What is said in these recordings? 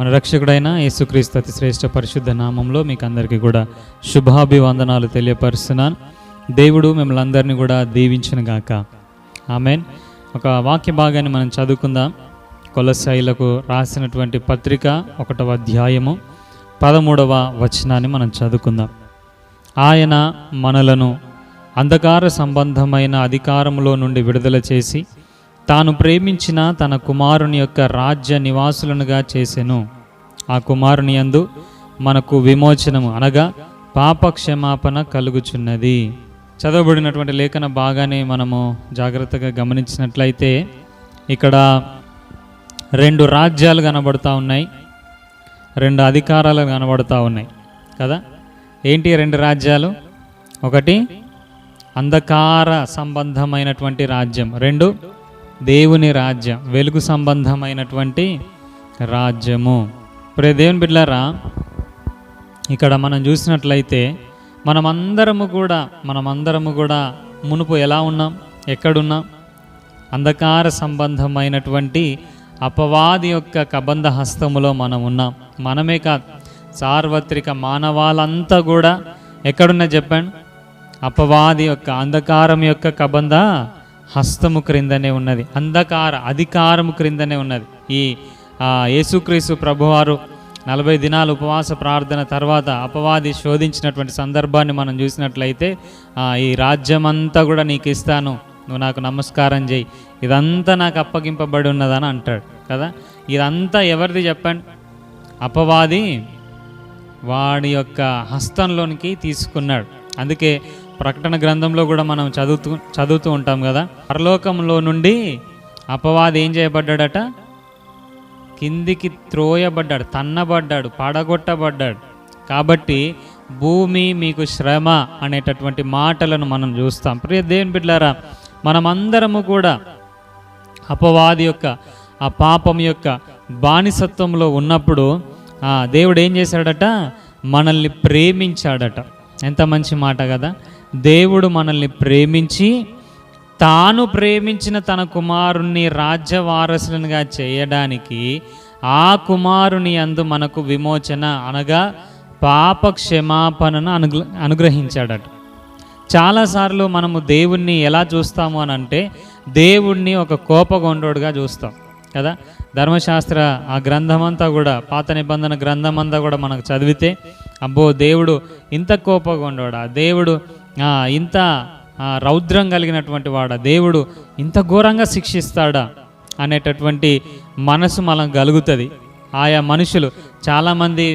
మన రక్షకుడైన యేసుక్రీస్తు అతి శ్రేష్ఠ పరిశుద్ధ నామంలో మీకు అందరికీ కూడా శుభాభివందనాలు తెలియపరుస్తున్నాను. దేవుడు మిమ్మల్ని అందరినీ కూడా దీవించును గాక. ఆమెన్. ఒక వాక్య భాగాన్ని మనం చదువుకుందాం. కొలస్సీయులకు రాసినటువంటి పత్రిక 1వ అధ్యాయము 13వ వచనాన్ని మనం చదువుకుందాం. ఆయన మనలను అంధకార సంబంధమైన అధికారములో నుండి విడుదల చేసి తాను ప్రేమించిన తన కుమారుని యొక్క రాజ్య నివాసులనుగా చేసెను. ఆ కుమారుని యందు మనకు విమోచనము అనగా పాప క్షమాపణ కలుగుచున్నది. చదవబడినటువంటి లేఖన భాగాన్ని మనము జాగ్రత్తగా గమనించినట్లయితే ఇక్కడ 2 రాజ్యాలు కనబడుతూ ఉన్నాయి, 2 అధికారాలు కనబడుతూ ఉన్నాయి కదా. ఏంటి 2 రాజ్యాలు? ఒకటి అంధకార సంబంధమైనటువంటి రాజ్యం, 2 దేవుని రాజ్యం, వెలుగు సంబంధమైనటువంటి రాజ్యము. ప్రియ దేవుని బిడ్డలారా, ఇక్కడ మనం చూసినట్లయితే మనమందరము కూడా మునుపు ఎలా ఉన్నాం? ఎక్కడున్నాం? అంధకార సంబంధమైనటువంటి అపవాది యొక్క కబంధ హస్తములో మనం ఉన్నాం. మనమే కాదు, సార్వత్రిక మానవాళ్ళంతా కూడా ఎక్కడున్నా చెప్పండి? అపవాది యొక్క అంధకారం యొక్క కబంధ హస్తము క్రిందనే ఉన్నది, అంధకార అధికారము క్రిందనే ఉన్నది. ఈ యేసుక్రీస్తు ప్రభువారు 40 దినాలు ఉపవాస ప్రార్థన తర్వాత అపవాది శోధించినటువంటి సందర్భాన్ని మనం చూసినట్లయితే ఈ రాజ్యమంతా కూడా నీకు ఇస్తాను, నువ్వు నాకు నమస్కారం చేయి, ఇదంతా నాకు అప్పగింపబడి ఉన్నదని అంటాడు కదా. ఇదంతా ఎవరిది చెప్పండి? అపవాది వాడి యొక్క హస్తంలోనికి తీసుకున్నాడు. అందుకే ప్రకటన గ్రంథంలో కూడా మనం చదువుతూ ఉంటాం కదా, పరలోకంలో నుండి అపవాది ఏం చేయబడ్డాడట? కిందికి త్రోయబడ్డాడు, తన్నబడ్డాడు, పడగొట్టబడ్డాడు. కాబట్టి భూమి మీకు శ్రమ అనేటటువంటి మాటలను మనం చూస్తాం. ప్రియ దేవుని బిడ్డలారా, మనమందరము కూడా అపవాది యొక్క ఆ పాపం యొక్క బానిసత్వంలో ఉన్నప్పుడు దేవుడు ఏం చేశాడట? మనల్ని ప్రేమించాడట. ఎంత మంచి మాట కదా. దేవుడు మనల్ని ప్రేమించి తాను ప్రేమించిన తన కుమారుణ్ణి రాజ్య వారసులుగా చేయడానికి ఆ కుమారుని యందు మనకు విమోచన అనగా పాప క్షమాపణను అనుగ్రహించాడట. చాలాసార్లు మనము దేవుణ్ణి ఎలా చూస్తాము అని అంటే, దేవుణ్ణి ఒక కోపగొండోడుగా చూస్తాం కదా. ధర్మశాస్త్ర ఆ గ్రంథమంతా కూడా, పాత నిబంధన గ్రంథమంతా కూడా మనకు చదివితే, అబ్బో దేవుడు ఇంత కోపగొండోడా, దేవుడు ఇంత రౌద్రం కలిగినటువంటి వాడా, దేవుడు ఇంత ఘోరంగా శిక్షిస్తాడా అనేటటువంటి మనసు మనం కలుగుతుంది. ఆయా మనుషులు చాలామంది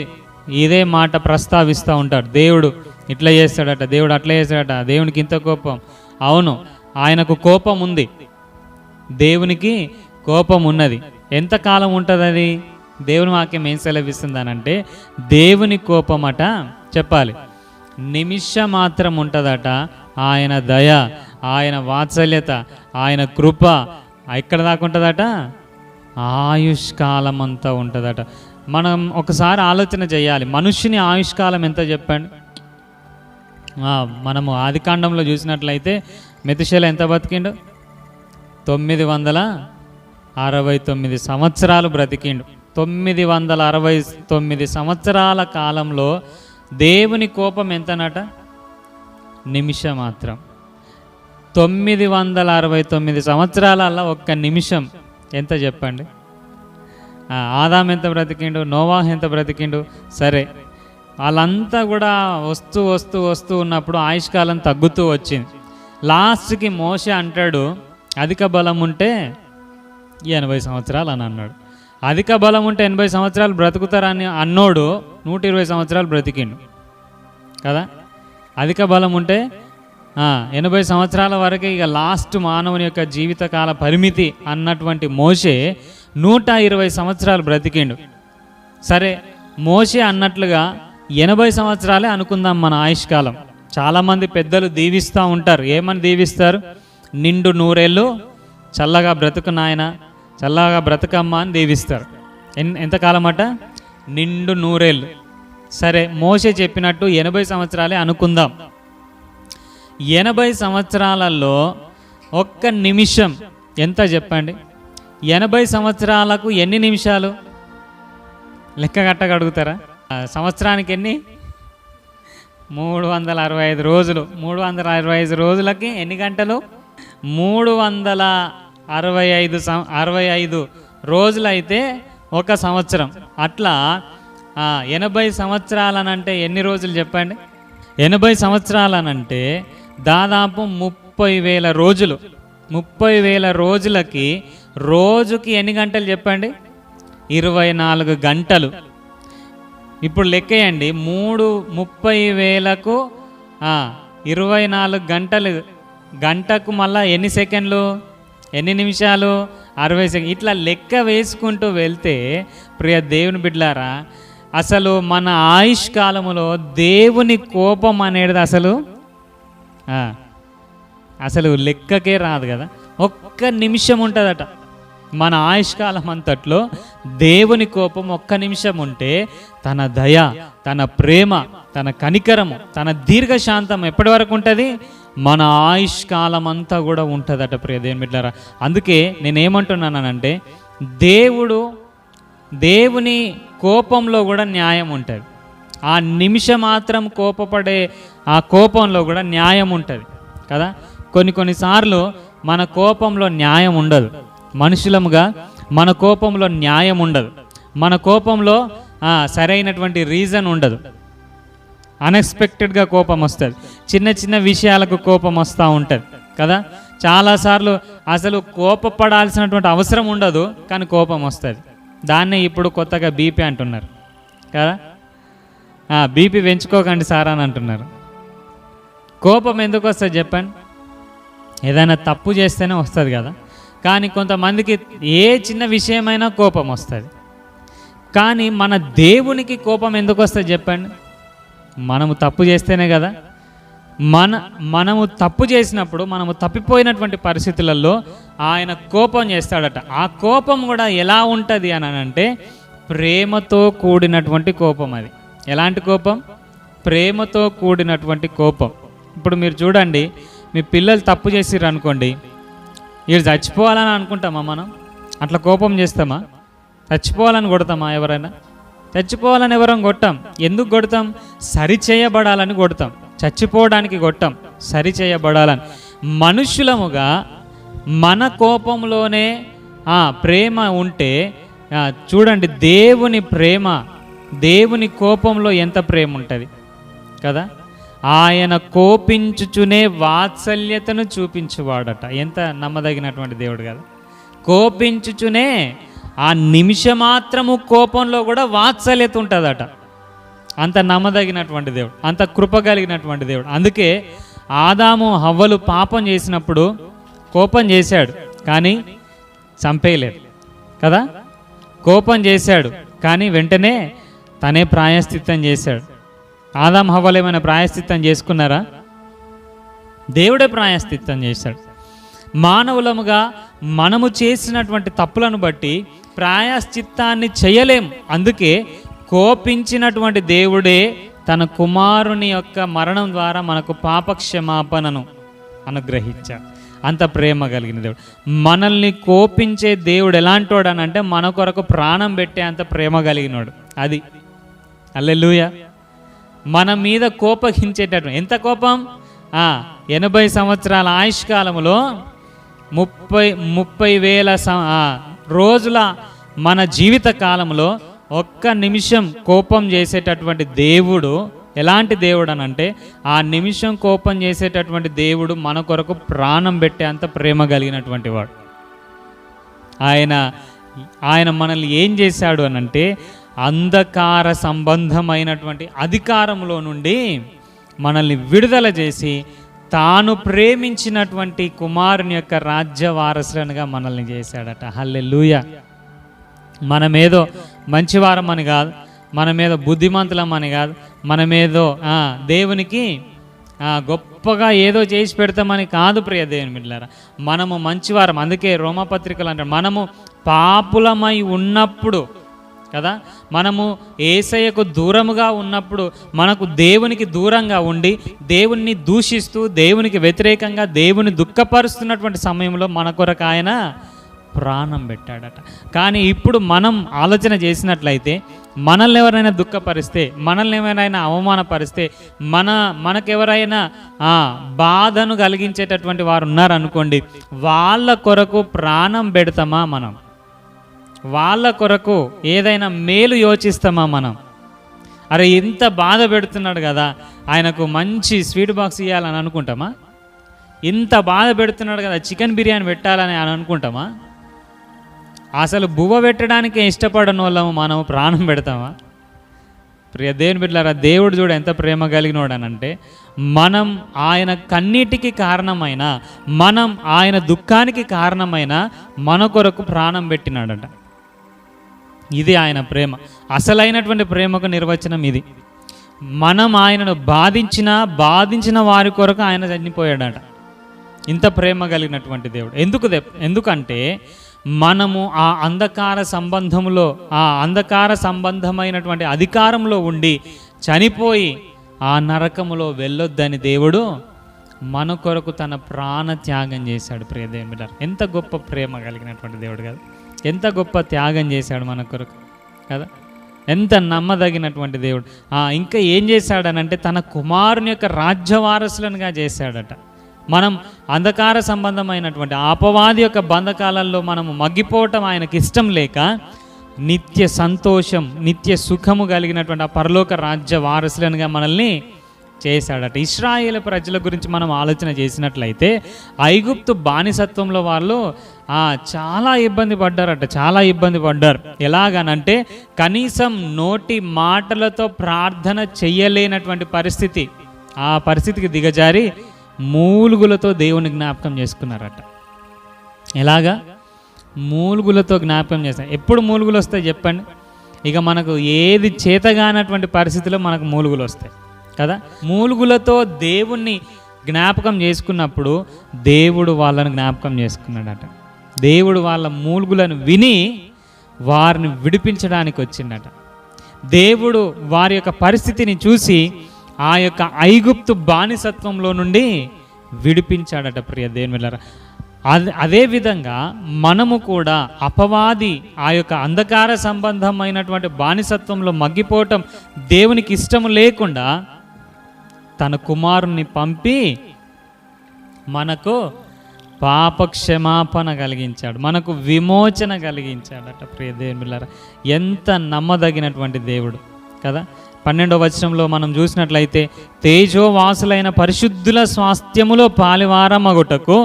ఇదే మాట ప్రస్తావిస్తూ ఉంటారు. దేవుడు ఇట్లా చేస్తాడట, దేవుడు అట్లా చేస్తాడట, దేవునికి ఇంత కోపం. అవును, ఆయనకు కోపం ఉంది, దేవునికి కోపం ఉన్నది. ఎంతకాలం ఉంటుంది అది? దేవుని వాక్యం ఏం సెలవిస్తుందనంటే, దేవుని కోపం అట చెప్పాలి నిమిషం మాత్రం ఉంటుందట. ఆయన దయ, ఆయన వాత్సల్యత, ఆయన కృప ఎక్కడ దాకా ఉంటుందట? ఆయుష్కాలం అంతా ఉంటుందట. మనం ఒకసారి ఆలోచన చేయాలి, మనుష్యుని ఆయుష్కాలం ఎంత చెప్పండి? మనము ఆదికాండంలో చూసినట్లయితే మెతుషెల ఎంత బతికిండు? 969 సంవత్సరాలు బ్రతికిండు. 969 సంవత్సరాల కాలంలో దేవుని కోపం ఎంతనట? నిమిషం మాత్రం. 969 సంవత్సరాలలో ఒక్క నిమిషం ఎంత చెప్పండి? ఆదాం ఎంత బ్రతికిండు? నోవాహు ఎంత బ్రతికిండు? సరే, వాళ్ళంతా కూడా వస్తూ వస్తూ వస్తూ ఉన్నప్పుడు ఆయుష్కాలం తగ్గుతూ వచ్చింది. లాస్ట్కి మోషే అంటాడు, అధిక బలం ఉంటే 80 సంవత్సరాలు అని అన్నాడు. అధిక బలం ఉంటే 80 సంవత్సరాలు బ్రతుకుతారని అన్నోడు 120 సంవత్సరాలు బ్రతికిండు కదా. అధిక బలం ఉంటే 80 సంవత్సరాల వరకు ఇక లాస్ట్ మానవుని యొక్క జీవితకాల పరిమితి అన్నటువంటి మోషే 120 సంవత్సరాలు బ్రతికిండు. సరే, మోషే అన్నట్లుగా 80 సంవత్సరాలే అనుకుందాం మన ఆయుష్కాలం. చాలామంది పెద్దలు దీవిస్తూ ఉంటారు. ఏమని దీవిస్తారు? నిండు 100 ఏళ్ళు చల్లగా బ్రతుకు నాయన, చల్లగా బ్రతకమ్మ అని దీవిస్తారు. ఎంతకాలం అట? నిండు 100 ఏళ్ళు. సరే, మోషే చెప్పినట్టు 80 సంవత్సరాలే అనుకుందాం. 80 సంవత్సరాలలో ఒక్క నిమిషం ఎంత చెప్పండి? 80 సంవత్సరాలకు ఎన్ని నిమిషాలు? లెక్క కట్టగలుగుతారా? సంవత్సరానికి ఎన్ని? 365 రోజులు. 365 రోజులకి ఎన్ని గంటలు? 365 రోజులైతే ఒక సంవత్సరం. అట్లా 80 సంవత్సరాలనంటే ఎన్ని రోజులు చెప్పండి? 80 సంవత్సరాలనంటే దాదాపు 30,000 రోజులు. 30,000 రోజులకి రోజుకి ఎన్ని గంటలు చెప్పండి? 24 గంటలు. ఇప్పుడు లెక్కేయండి. 30,000కు 24 గంటలు. గంటకు మళ్ళా ఎన్ని సెకండ్లు, ఎన్ని నిమిషాలు? 60 సెకండ్. ఇట్లా లెక్క వేసుకుంటూ వెళ్తే ప్రియ దేవుని బిడ్డలారా, అసలు మన ఆయుష్ కాలములో దేవుని కోపం అనేది అసలు లెక్కకే రాదు కదా. ఒక్క నిమిషం ఉంటుందట మన ఆయుష్కాలం అంతట్లో. దేవుని కోపం ఒక్క నిమిషం ఉంటే తన దయ, తన ప్రేమ, తన కనికరము, తన దీర్ఘశాంతం ఎప్పటి వరకు ఉంటుంది? మన ఆయుష్కాలం అంతా కూడా ఉంటుందట ప్రియ దేవుని బిడ్డలారా. అందుకే నేనేమంటున్నానంటే దేవుని కోపంలో కూడా న్యాయం ఉంటుంది. ఆ నిమిషం మాత్రం కోపపడే ఆ కోపంలో కూడా న్యాయం ఉంటుంది కదా. కొన్నిసార్లు మన కోపంలో న్యాయం ఉండదు. మనుషులముగా మన కోపంలో న్యాయం ఉండదు. మన కోపంలో సరైనటువంటి రీజన్ ఉండదు. అన్ఎక్స్పెక్టెడ్గా కోపం వస్తుంది. చిన్న చిన్న విషయాలకు కోపం వస్తూ ఉంటుంది కదా. చాలాసార్లు అసలు కోపపడాల్సినటువంటి అవసరం ఉండదు, కానీ కోపం వస్తుంది. దాన్నే ఇప్పుడు కొత్తగా బీపీ అంటున్నారు కదా. బీపీ పెంచుకోకండి సార్ అని అంటున్నారు. కోపం ఎందుకు వస్తుంది చెప్పండి? ఏదైనా తప్పు చేస్తేనే వస్తుంది కదా. కానీ కొంతమందికి ఏ చిన్న విషయమైనా కోపం వస్తుంది. కానీ మన దేవునికి కోపం ఎందుకు వస్తుంది చెప్పండి? మనము తప్పు చేస్తేనే కదా. మనము తప్పు చేసినప్పుడు, మనము తప్పిపోయినటువంటి పరిస్థితులలో ఆయన కోపం చేస్తాడట. ఆ కోపం కూడా ఎలా ఉంటుంది అని అంటే ప్రేమతో కూడినటువంటి కోపం. అది ఎలాంటి కోపం? ప్రేమతో కూడినటువంటి కోపం. ఇప్పుడు మీరు చూడండి, మీ పిల్లలు తప్పు చేసిర్రు అనుకోండి, వీళ్ళు చచ్చిపోవాలని అనుకుంటామా మనం? అట్లా కోపం చేస్తామా? చచ్చిపోవాలని కొడతామా ఎవరైనా? చచ్చిపోవాలని ఎవరైనా కొట్టాం. ఎందుకు కొడతాం? సరిచేయబడాలని కొడతాం. చచ్చిపోవడానికి కొట్టాం, సరిచేయబడాలని. మనుషులముగా మన కోపంలోనే ప్రేమ ఉంటే చూడండి, దేవుని ప్రేమ, దేవుని కోపంలో ఎంత ప్రేమ ఉంటుంది కదా. ఆయన కోపించుచునే వాత్సల్యతను చూపించువాడట. ఎంత నమ్మదగినటువంటి దేవుడు కదా. కోపించుచునే ఆ నిమిషమాత్రము కోపంలో కూడా వాత్సల్యత ఉంటుందట. అంత నమ్మదగినటువంటి దేవుడు, అంత కృప కలిగినటువంటి దేవుడు. అందుకే ఆదాము హవ్వలు పాపం చేసినప్పుడు కోపం చేశాడు, కానీ చంపేయలేదు కదా. కోపం చేశాడు, కానీ వెంటనే తనే ప్రాయశ్చిత్తం చేశాడు. ఆదాము హవ్వలు ఏమైనా ప్రాయశ్చిత్తం చేసుకున్నారా? దేవుడే ప్రాయశ్చిత్తం చేశాడు. మానవులముగా మనము చేసినటువంటి తప్పులను బట్టి ప్రాయశ్చిత్తాన్ని చేయలేము. అందుకే కోపించినటువంటి దేవుడే తన కుమారుని యొక్క మరణం ద్వారా మనకు పాపక్షమాపణను అనుగ్రహించాడు. అంత ప్రేమ కలిగిన దేవుడు. మనల్ని కోపించే దేవుడు ఎలాంటోడు అని అంటే మన కొరకు ప్రాణం పెట్టే అంత ప్రేమ కలిగినోడు. అది హల్లెలూయా. మన మీద కోపగించేటటువంటి ఎంత కోపం? 80 సంవత్సరాల ఆయుష్కాలములో 30,000 రోజుల మన జీవిత కాలంలో ఒక్క నిమిషం కోపం చేసేటటువంటి దేవుడు ఎలాంటి దేవుడు అని అంటే ఆ నిమిషం కోపం చేసేటటువంటి దేవుడు మన కొరకు ప్రాణం పెట్టే అంత ప్రేమ కలిగినటువంటి వాడు. ఆయన మనల్ని ఏం చేశాడు అని అంటే అంధకార సంబంధమైనటువంటి అధికారంలో నుండి మనల్ని విడుదల చేసి తాను ప్రేమించినటువంటి కుమారుని యొక్క రాజ్య వారసులనుగా మనల్ని చేశాడట. హల్లెలూయా. మనమేదో మంచివారం అని కాదు, మనమేదో బుద్ధిమంతులం అని కాదు, మనమేదో దేవునికి గొప్పగా ఏదో చేసి పెడతామని కాదు ప్రియ దేవుని బిడ్డలారా. మనము మంచివారం. అందుకే రోమాపత్రికలు అంటారు, మనము పాపులమై ఉన్నప్పుడు కదా, మనము యేసయ్యకు దూరముగా ఉన్నప్పుడు, మనకు దేవునికి దూరంగా ఉండి దేవుణ్ణి దూషిస్తూ దేవునికి వ్యతిరేకంగా దేవుని దుఃఖపరుస్తున్నటువంటి సమయంలో మన కొరకు ఆయన ప్రాణం పెట్టాడట. కానీ ఇప్పుడు మనం ఆలోచన చేసినట్లయితే మనల్ని ఎవరైనా దుఃఖపరిస్తే, మనల్ని ఎవరైనా అవమానపరిస్తే, మనకెవరైనా బాధను కలిగించేటటువంటి వారు ఉన్నారనుకోండి, వాళ్ళ కొరకు ప్రాణం పెడతామా మనం? వాళ్ళ కొరకు ఏదైనా మేలు యోచిస్తామా మనం? అరే ఇంత బాధ పెడుతున్నాడు కదా, ఆయనకు మంచి స్వీట్ బాక్స్ ఇవ్వాలని అనుకుంటామా? ఇంత బాధ పెడుతున్నాడు కదా, చికెన్ బిర్యానీ పెట్టాలని అని అనుకుంటామా? అసలు బువ్వ పెట్టడానికే ఇష్టపడని వాళ్ళము మనం ప్రాణం పెడతామా? ప్రియ దేవుని బిడ్డలారా, దేవుడు చూడ ఎంత ప్రేమ కలిగినోడనంటే, మనం ఆయన కన్నీటికి కారణమైన, మనం ఆయన దుఃఖానికి కారణమైన మన కొరకు ప్రాణం పెట్టినాడట. ఇది ఆయన ప్రేమ. అసలైనటువంటి ప్రేమకు నిర్వచనం ఇది. మనం ఆయనను బాధించిన వారి కొరకు ఆయన చనిపోయాడట. ఇంత ప్రేమ కలిగినటువంటి దేవుడు. ఎందుకంటే మనము ఆ అంధకార సంబంధమైనటువంటి అధికారంలో ఉండి చనిపోయి ఆ నరకములో వెళ్ళొద్దని దేవుడు మన కొరకు తన ప్రాణ త్యాగం చేశాడు. ప్రియ దేవుని బిడ్డలారా, ఎంత గొప్ప ప్రేమ కలిగినటువంటి దేవుడు కదా, ఎంత గొప్ప త్యాగం చేశాడు మన కొరకు కదా, ఎంత నమ్మదగినటువంటి దేవుడు. ఇంకా ఏం చేశాడనంటే తన కుమారుని యొక్క రాజ్యవారసులనుగా చేశాడట. మనం అంధకార సంబంధమైనటువంటి అపవాది యొక్క బంధకాలలో మనము మగ్గిపోవటం ఆయనకి ఇష్టం లేక, నిత్య సంతోషం, నిత్య సుఖము కలిగినటువంటి ఆ పరలోక రాజ్య వారసులనుగా మనల్ని చేశాడట. ఇశ్రాయేలు ప్రజల గురించి మనం ఆలోచన చేసినట్లయితే, ఐగుప్తు బానిసత్వంలో వాళ్ళు చాలా ఇబ్బంది పడ్డారు. ఎలాగనంటే కనీసం నోటి మాటలతో ప్రార్థన చెయ్యలేనటువంటి పరిస్థితి, ఆ పరిస్థితికి దిగజారి మూలుగులతో దేవుని జ్ఞాపకం చేసుకున్నారట. ఎలాగా? మూలుగులతో జ్ఞాపకం చేస్తారు. ఎప్పుడు మూలుగులు వస్తాయి చెప్పండి? ఇక మనకు ఏది చేతగానటువంటి పరిస్థితిలో మనకు మూలుగులు వస్తాయి కదా. మూలుగులతో దేవుణ్ణి జ్ఞాపకం చేసుకున్నప్పుడు దేవుడు వాళ్ళని జ్ఞాపకం చేసుకున్నాడట. దేవుడు వాళ్ళ మూలుగులను విని వారిని విడిపించడానికి వచ్చిందట. దేవుడు వారి యొక్క పరిస్థితిని చూసి ఆ యొక్క ఐగుప్తు బానిసత్వంలో నుండి విడిపించాడట. ప్రియ దేవుని బిడ్డలారా, అదేవిధంగా మనము కూడా అపవాది ఆ యొక్క అంధకార సంబంధమైనటువంటి బానిసత్వంలో మగ్గిపోవటం దేవునికి ఇష్టం లేకుండా తన కుమారుని పంపి మనకు పాప క్షమాపణ కలిగించాడు, మనకు విమోచన కలిగించాడట. ప్రియ దేవుని బిడ్డలారా, ఎంత నమ్మదగినటువంటి దేవుడు కదా. 12వ వచనంలో మనం చూసినట్లయితే, తేజోవాసులైన పరిశుద్ధుల స్వాస్థ్యములో పాలివారమగుటకు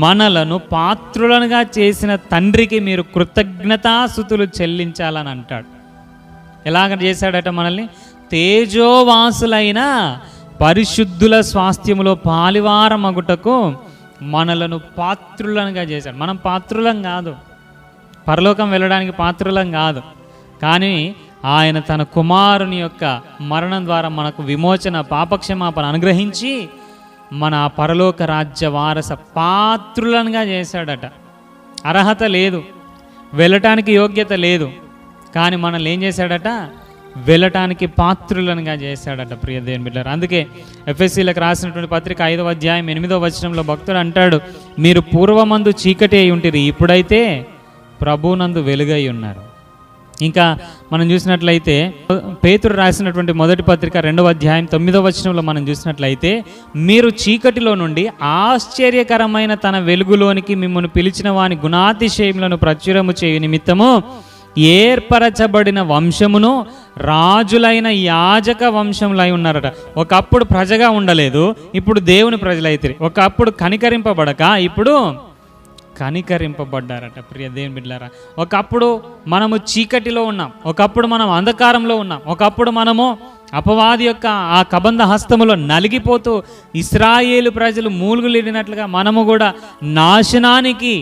మనలను పాత్రులనుగా చేసిన తండ్రికి మీరు కృతజ్ఞతాస్తుతులు చెల్లించాలని అంటాడు. ఎలాగ చేశాడట మనల్ని? తేజోవాసులైన పరిశుద్ధుల స్వాస్థ్యములో పాలివారమగుటకు మనలను పాత్రులనుగా చేశాడు. మనం పాత్రులం కాదు, పరలోకం వెళ్ళడానికి పాత్రులం కాదు, కానీ ఆయన తన కుమారుని యొక్క మరణం ద్వారా మనకు విమోచన, పాపక్షమాపణ అనుగ్రహించి మన పరలోక రాజ్య వారస పాత్రులనుగా చేశాడట. అర్హత లేదు, వెళ్ళటానికి యోగ్యత లేదు, కానీ మనల్ని ఏం చేశాడట? వెళ్ళటానికి పాత్రులనుగా చేశాడట. ప్రియ దేవుని బిడ్డలారా, అందుకే ఎఫెసీలకు రాసినటువంటి పత్రిక 5వ అధ్యాయం 8వ వచనంలో భక్తుడు అంటాడు, మీరు పూర్వమందు చీకటి అయి ఉంటిరి, ఇప్పుడైతే ప్రభునందు వెలుగై ఉన్నారు. ఇంకా మనం చూసినట్లయితే పేతురు రాసినటువంటి మొదటి పత్రిక 2వ అధ్యాయం 9వ వచనంలో మనం చూసినట్లయితే, మీరు చీకటిలో నుండి ఆశ్చర్యకరమైన తన వెలుగులోనికి మిమ్మల్ని పిలిచిన వాని గుణాతిశయములను ప్రచురము చేయు నిమిత్తము ఏర్పరచబడిన వంశమును రాజులైన యాజక వంశములై ఉన్నారట. ఒకప్పుడు ప్రజగా ఉండలేదు, ఇప్పుడు దేవుని ప్రజలైతే. ఒకప్పుడు కనికరింపబడక ఇప్పుడు కనికరింపబడ్డారట. ప్రియ దేవుని బిడ్డలారా, ఒకప్పుడు మనము చీకటిలో ఉన్నాం, ఒకప్పుడు మనం అంధకారంలో ఉన్నాం, ఒకప్పుడు మనము అపవాది యొక్క ఆ కబంధ హస్తములో నలిగిపోతూ ఇశ్రాయేలు ప్రజలు మూలుగులిడినట్లుగా మనము కూడా నాశనానికి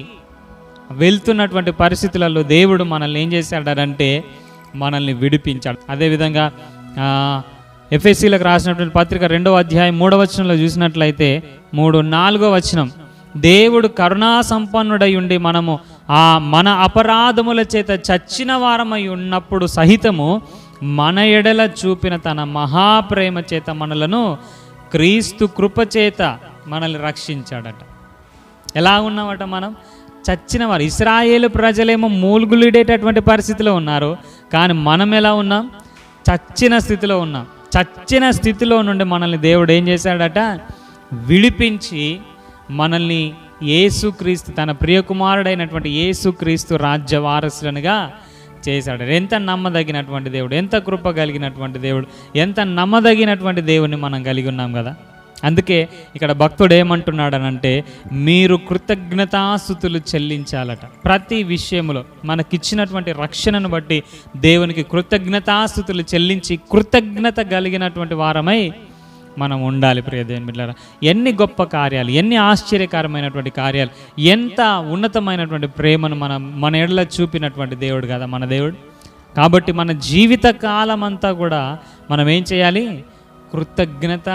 వెళ్తున్నటువంటి పరిస్థితులలో దేవుడు మనల్ని ఏం చేశాడంటే మనల్ని విడిపించాడు. అదేవిధంగా ఎఫెసీలకు రాసినటువంటి పత్రిక 2వ అధ్యాయం 3వ వచనంలో చూసినట్లయితే 3-4వ వచనం, దేవుడు కరుణా సంపన్నుడై ఉండి మనము మన అపరాధముల చేత చచ్చిన వారమై ఉన్నప్పుడు సహితము మన ఎడల చూపిన తన మహాప్రేమ చేత మనలను క్రీస్తు కృపచేత మనల్ని రక్షించాడట. ఎలా ఉన్నామట? మనం చచ్చిన వారు. ఇశ్రాయేలు ప్రజలేమో మూలుగులిడేటటువంటి పరిస్థితిలో ఉన్నారు, కానీ మనం ఎలా ఉన్నాం? చచ్చిన స్థితిలో ఉన్నాం. చచ్చిన స్థితిలో నుండి మనల్ని దేవుడు ఏం చేశాడట? విడిపించి మనల్ని యేసుక్రీస్తు, తన ప్రియకుమారుడైనటువంటి యేసుక్రీస్తు రాజ్య వారసులనుగా చేశాడు. ఎంత నమ్మదగినటువంటి దేవుడు, ఎంత కృప కలిగినటువంటి దేవుడు, ఎంత నమ్మదగినటువంటి దేవుని మనం కలిగి ఉన్నాం కదా. అందుకే ఇక్కడ భక్తుడు ఏమంటున్నాడనంటే, మీరు కృతజ్ఞతాస్తుతులు చెల్లించాలట. ప్రతి విషయంలో మనకిచ్చినటువంటి రక్షణను బట్టి దేవునికి కృతజ్ఞతాస్తుతులు చెల్లించి కృతజ్ఞత కలిగినటువంటి వారమై మనం ఉండాలి. ప్రియ దేవుని బిడ్డలారా, ఎన్ని గొప్ప కార్యాలు, ఎన్ని ఆశ్చర్యకరమైనటువంటి కార్యాలు, ఎంత ఉన్నతమైనటువంటి ప్రేమను మన ఎడల చూపినటువంటి దేవుడు కదా మన దేవుడు. కాబట్టి మన జీవిత కాలం అంతా కూడా మనం ఏం చేయాలి? కృతజ్ఞత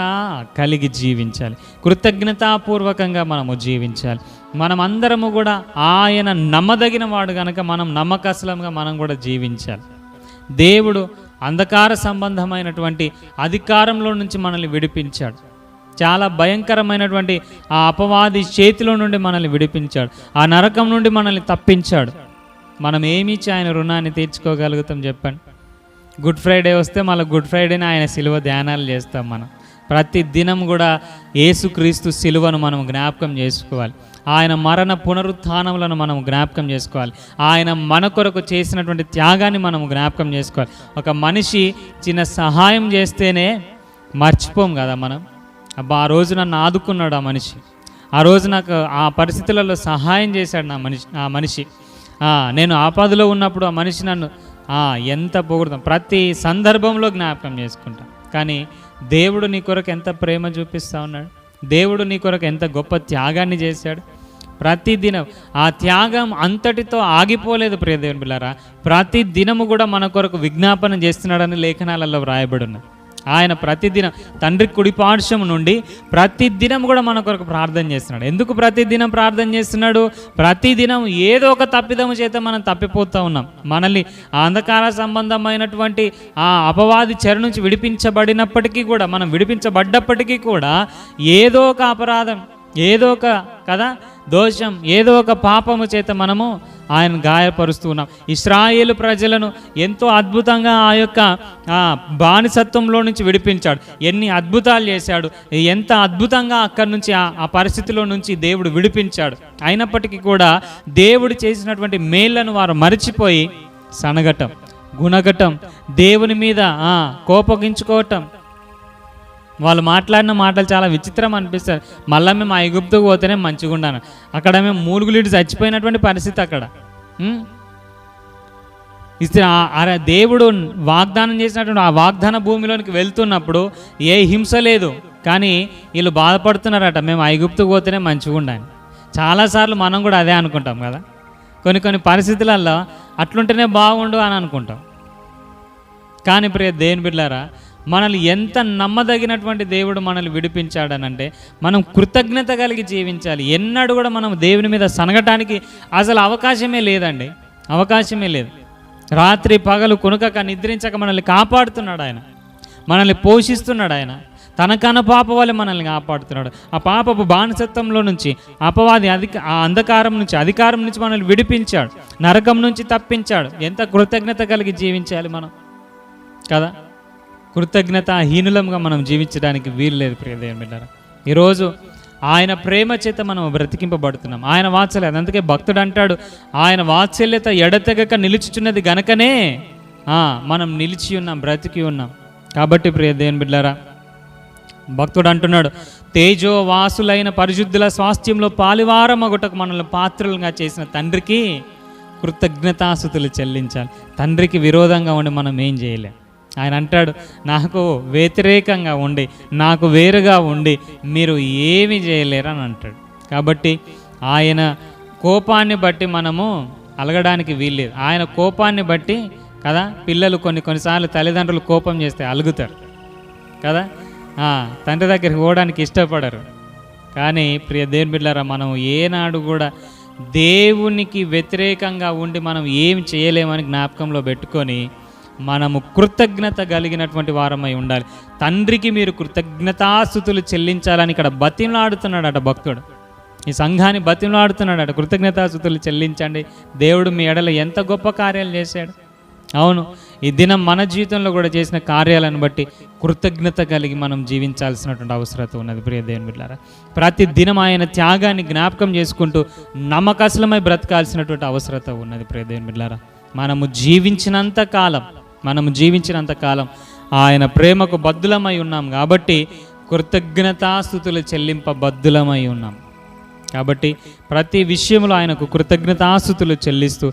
కలిగి జీవించాలి. కృతజ్ఞతాపూర్వకంగా మనము జీవించాలి. మనమందరము కూడా ఆయన నమ్మదగిన వాడు కనుక మనం నమ్మకస్లంగా మనం కూడా జీవించాలి. దేవుడు అంధకార సంబంధమైనటువంటి అధికారంలో నుంచి మనల్ని విడిపించాడు. చాలా భయంకరమైనటువంటి ఆ అపవాది చేతిలో నుండి మనల్ని విడిపించాడు. ఆ నరకం నుండి మనల్ని తప్పించాడు. మనం ఏమిచ్చి ఆయన రుణాన్ని తీర్చుకోగలుగుతాం చెప్పండి? గుడ్ ఫ్రైడే వస్తే మళ్ళీ గుడ్ ఫ్రైడేని ఆయన సిలువ ధ్యానాలు చేస్తాం. మనం ప్రతి దినం కూడా యేసుక్రీస్తు సిలువను మనం జ్ఞాపకం చేసుకోవాలి. ఆయన మరణ పునరుత్థానములను మనం జ్ఞాపకం చేసుకోవాలి. ఆయన మన కొరకు చేసినటువంటి త్యాగాన్ని మనం జ్ఞాపకం చేసుకోవాలి. ఒక మనిషి చిన్న సహాయం చేస్తేనే మర్చిపోం కదా మనం. అబ్బా, ఆ రోజు నన్ను ఆదుకున్నాడు ఆ మనిషి, ఆ రోజు నాకు ఆ పరిస్థితులలో సహాయం చేశాడు ఆ మనిషి, నేను ఆపదలో ఉన్నప్పుడు ఆ మనిషి నన్ను ఎంత పొగుడుతాం. ప్రతి సందర్భంలో జ్ఞాపకం చేసుకుంటాం. కానీ దేవుడు నీ కొరకు ఎంత ప్రేమ చూపిస్తూ ఉన్నాడు, దేవుడు నీ కొరకు ఎంత గొప్ప త్యాగాన్ని చేశాడు. ప్రతిదినం ఆ త్యాగం అంతటితో ఆగిపోలేదు. ప్రియ దేవుని బిడ్డలారా, ప్రతి దినము కూడా మన కొరకు విజ్ఞాపన చేస్తున్నాడని లేఖనాలలో వ్రాయబడి ఉన్నది. ఆయన ప్రతిదినం తండ్రి కుడిపార్శ్వం నుండి ప్రతిదినం కూడా మన కొరకు ప్రార్థన చేస్తున్నాడు. ఎందుకు ప్రతిదినం ప్రార్థన చేస్తున్నాడు? ప్రతిదినం ఏదో ఒక తప్పిదము చేత మనం తప్పిపోతూ ఉన్నాం. మనల్ని ఆ అంధకార సంబంధమైనటువంటి ఆ అపవాది చెర నుంచి విడిపించబడినప్పటికీ కూడా, మనం విడిపించబడ్డప్పటికీ కూడా ఏదో ఒక అపరాధం, ఏదో ఒక కదా దోషం, ఏదో ఒక పాపము చేత మనము ఆయన గాయపరుస్తూ ఉన్నాం. ఇశ్రాయేలు ప్రజలను ఎంతో అద్భుతంగా ఆ యొక్క బానిసత్వంలో నుంచి విడిపించాడు. ఎన్ని అద్భుతాలు చేశాడు, ఎంత అద్భుతంగా అక్కడి నుంచి ఆ పరిస్థితిలో నుంచి దేవుడు విడిపించాడు. అయినప్పటికీ కూడా దేవుడు చేసినటువంటి మేళ్లను వారు మరిచిపోయి సనగటం, గుణగటం, దేవుని మీద కోపగించుకోవటం, వాళ్ళు మాట్లాడిన మాటలు చాలా విచిత్రం అనిపిస్తుంది. మళ్ళీ మేము ఐగుప్తుకు పోతేనే మంచిగా ఉన్నాను, అక్కడ మేము మూలుగులీడు చచ్చిపోయినటువంటి పరిస్థితి అక్కడ. దేవుడు వాగ్దానం చేసినటువంటి ఆ వాగ్దాన భూమిలోనికి వెళ్తున్నప్పుడు ఏ హింస లేదు, కానీ వీళ్ళు బాధపడుతున్నారట, మేము ఐగుప్తుకు పోతేనే మంచిగా ఉండాలి. చాలాసార్లు మనం కూడా అదే అనుకుంటాం కదా. కొన్ని పరిస్థితులలో అట్లుంటేనే బాగుండు అని అనుకుంటాం. కానీ ప్రియ దేవుని బిడ్డలారా, మనల్ని ఎంత నమ్మదగినటువంటి దేవుడు మనల్ని విడిపించాడనంటే మనం కృతజ్ఞత కలిగి జీవించాలి. ఎన్నడూ కూడా మనం దేవుని మీద సనగటానికి అసలు అవకాశమే లేదండి, అవకాశమే లేదు. రాత్రి పగలు కొనుకక నిద్రించక మనల్ని కాపాడుతున్నాడు ఆయన, మనల్ని పోషిస్తున్నాడు ఆయన. తన కన పాప వల్ల మనల్ని కాపాడుతున్నాడు. ఆ పాపపు బానిసత్వంలో నుంచి, అపవాది ఆ అంధకారం నుంచి, అధికారం నుంచి మనల్ని విడిపించాడు, నరకం నుంచి తప్పించాడు. ఎంత కృతజ్ఞత కలిగి జీవించాలి మనం కదా. కృతజ్ఞతాహీనులంగా మనం జీవించడానికి వీలు లేదు. ప్రియ దేవుని బిడ్డలారా, ఈరోజు ఆయన ప్రేమ చేత మనం బ్రతికింపబడుతున్నాం, ఆయన వాత్సల్యత. అందుకే భక్తుడు అంటాడు, ఆయన వాత్సల్యత ఎడతెగక నిలుచుచున్నది గనకనే మనం నిలిచి ఉన్నాం, బ్రతికి ఉన్నాం. కాబట్టి ప్రియ దేవుని బిడ్డలారా, భక్తుడు అంటున్నాడు, తేజో వాసులైన పరిశుద్ధుల స్వాస్థ్యంలో పాలివారమగుటకు మనల్ని పాత్రలుగా చేసిన తండ్రికి కృతజ్ఞతాస్తుతులు చెల్లించాలి. తండ్రికి విరోధంగా ఉండి మనం ఏం చేయలేం. ఆయన అంటాడు, నాకు వ్యతిరేకంగా ఉండి, నాకు వేరుగా ఉండి మీరు ఏమి చేయలేరు అని అంటాడు. కాబట్టి ఆయన కోపాన్ని బట్టి మనము అలగడానికి వీల్లేదు. ఆయన కోపాన్ని బట్టి కదా, పిల్లలు కొన్నిసార్లు తల్లిదండ్రులు కోపం చేస్తే అలుగుతారు కదా, తండ్రి దగ్గరికి పోవడానికి ఇష్టపడరు. కానీ ప్రియ దేవుని బిడ్డలారా, మనం ఏనాడు కూడా దేవునికి వ్యతిరేకంగా ఉండి మనం ఏమి చేయలేమని జ్ఞాపకంలో పెట్టుకొని మనము కృతజ్ఞత కలిగినటువంటి వారమై ఉండాలి. తండ్రికి మీరు కృతజ్ఞతాస్తుతులు చెల్లించాలని ఇక్కడ బతిమలాడుతున్నాడట భక్తుడు. ఈ సంఘాన్ని బతిమలాడుతున్నాడట, కృతజ్ఞతాస్తుతులు చెల్లించండి, దేవుడు మీ ఎడల ఎంత గొప్ప కార్యాలు చేశాడు. అవును, ఈ దినం మన జీవితంలో కూడా చేసిన కార్యాలను బట్టి కృతజ్ఞత కలిగి మనం జీవించాల్సినటువంటి అవసరం ఉన్నది. ప్రియ దేవుని బిడ్డలారా, ప్రతి దినం ఆయన త్యాగాన్ని జ్ఞాపకం చేసుకుంటూ నమ్మకస్లమై బ్రతకాల్సినటువంటి అవసరం ఉన్నది. ప్రియ దేవుని బిడ్డలారా, మనము జీవించినంత కాలం ఆయన ప్రేమకు బద్దులమై ఉన్నాం కాబట్టి కృతజ్ఞతాస్తుతులు చెల్లింప బద్దులమై ఉన్నాం. కాబట్టి ప్రతి విషయంలో ఆయనకు కృతజ్ఞతాస్తుతులు చెల్లిస్తూ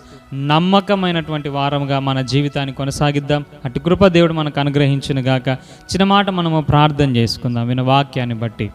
నమ్మకమైనటువంటి వారముగా మన జీవితాన్ని కొనసాగిద్దాం. అటు కృప దేవుడు మనకు అనుగ్రహించును గాక. చిన్న మాట మనము ప్రార్థన చేసుకుందాం విన్న వాక్యాన్ని బట్టి.